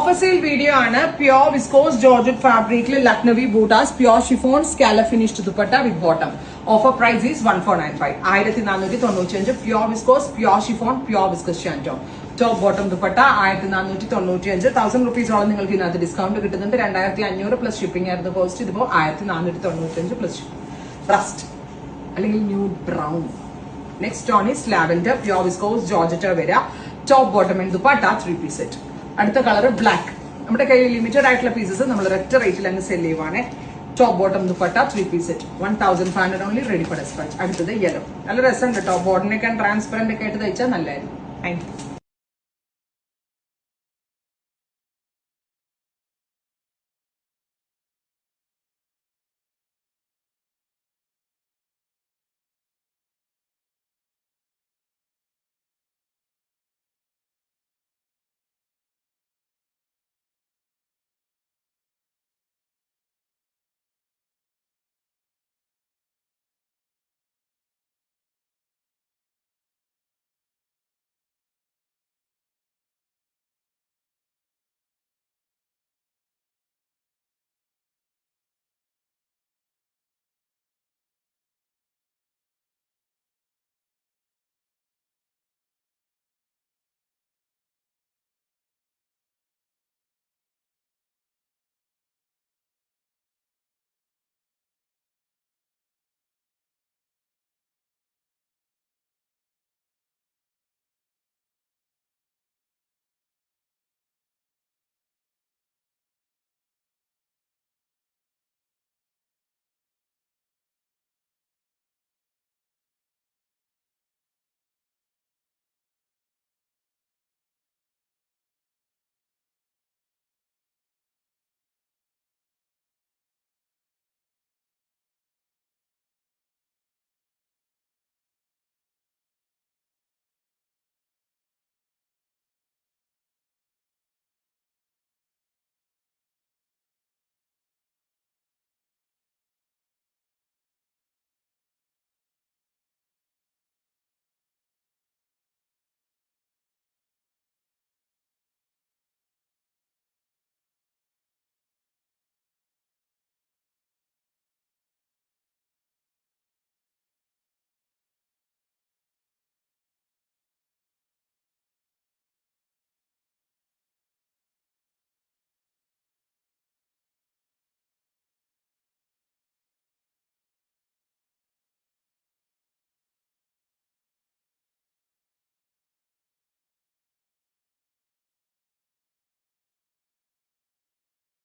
Offer sale video ആണ്. Pure viscose georgette fabric Lucknowi bootas, pure chiffon scallop finished dupatta with bottom. Offer price is 1495. 1495 pure viscose, pure chiffon, pure viscose shanton. Top bottom dupatta 1495. 1000 rupees ഓളം നിങ്ങൾക്ക് ഇതിനകത്ത് discount കിട്ടുന്നുണ്ട്. 2500 plus shipping ആയിരുന്നു cost. ഇതിപ്പോ 1495 plus rust അല്ലെങ്കിൽ nude brown. Next one is lavender pure viscose georgette വരിക. Top bottom and dupatta 3 piece set. അടുത്ത colour black. നമ്മുടെ കയ്യിൽ ലിമിറ്റഡ് ആയിട്ടുള്ള പീസസ് നമ്മൾ ഒറ്റ റേറ്റിൽ അങ്ങ് സെല് ചെയ്യുവാണ്. Top bottom dupatta 3 piece set 1500 only, ready for dispatch. അടുത്തത് യെല്ലോ. നല്ല രസമുണ്ട്. ടോപ്പ് ബോട്ടനൊക്കെ ട്രാൻസ്പെറന്റ് ഒക്കെ ആയിട്ട് തയ്ച്ചാൽ നല്ലതായിരുന്നു. Thank U.